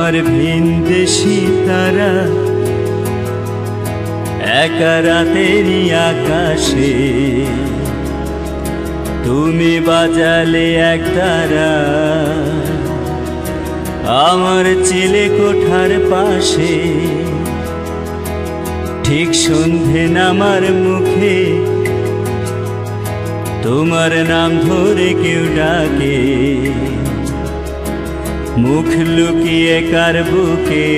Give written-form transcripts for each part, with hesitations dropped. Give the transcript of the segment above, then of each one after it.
আমার ভিনদেশী তারা একা রাতেরই আকাশে তুমি বাজালে এক তারা আমার চিলে কোঠার পাশে। ঠিক সন্ধে নামার মুখে তোমার নাম ধরে কেউ ডাকে, মুখ লুকিয়ে কার বুকে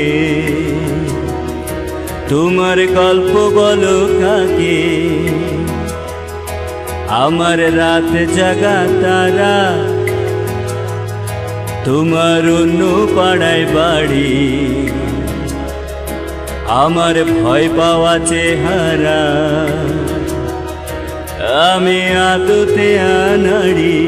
তোমার গল্প বলো কাকে। আমার রাত জাগা তারা তোমার অন্য পাড়ায় বাড়ি, আমার ভয় পাওয়া চেহারা আমি আদতে আনাড়ি।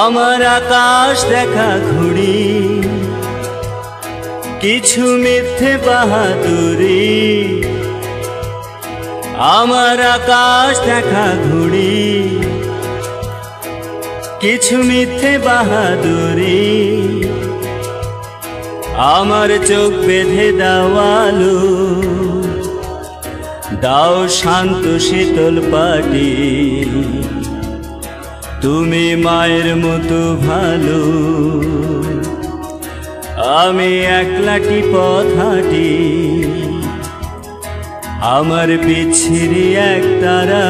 আমার আকাশ দেখা ঘুড়ি কিছু মিথ্যে বাহাদুরি, আমার আকাশ দেখা ঘুড়ি কিছু মিথ্যে বাহাদুরি। আমার চোখ বেঁধে দাওয়ালো দাও শান্ত শীতল পাটি, তুমি মায়ের মতো ভালো আমি একলাটি পথ হাঁটি। আমার বিচ্ছিরি এক তারা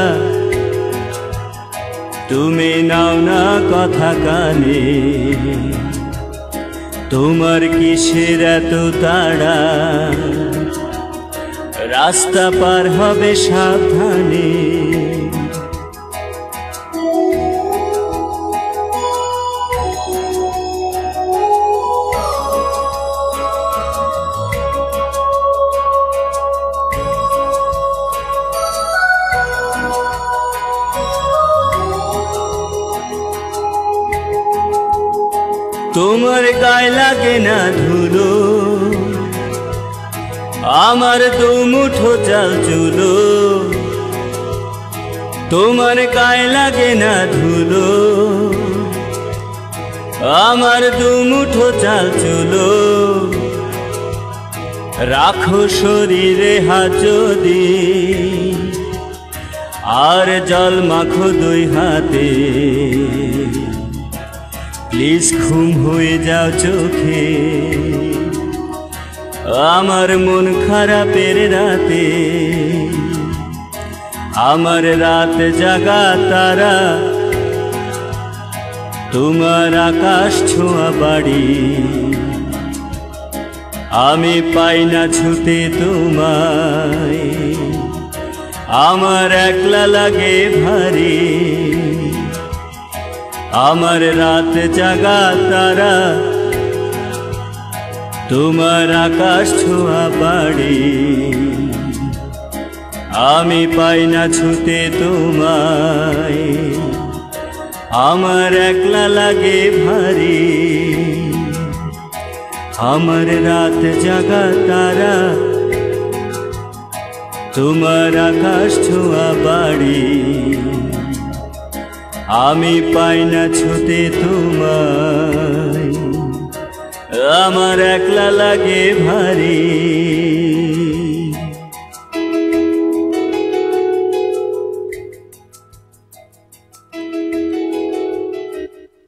তুমি নাও না কথা কানে, তোমার কিসের এত তাড়া রাস্তা পার হবে সাবধানে। তোমার গায়ে লাগে না ধুলো আমার দু মুঠো চাল চুলো, তোমার গায়ে লাগে না ধুলো আমার দু মুঠো চাল চুলো। রাখো শরীরে হাত যদি আর জল মাখো দুই হাতে, প্লিজ ঘুম হয়ে যাও চোখে আমার মন খারাপের রাতে। আমার রাত জাগা তারা তোমার আকাশ ছোঁয়া বাড়ি, আমি পাই না ছুতে তোমায় আমার একলা লাগে ভারী। আমার রাত জাগা তারা তোমার আকাশ ছোঁয়া বাড়ি, আমি পাই না ছুতে তোমায় আমার একলা লাগে ভারী। আমার রাত জাগা তারা তোমার আকাশ ছোঁয়া বাড়ি, আমি পাই না ছুতে তোমায় আমার একলা লাগে ভারী।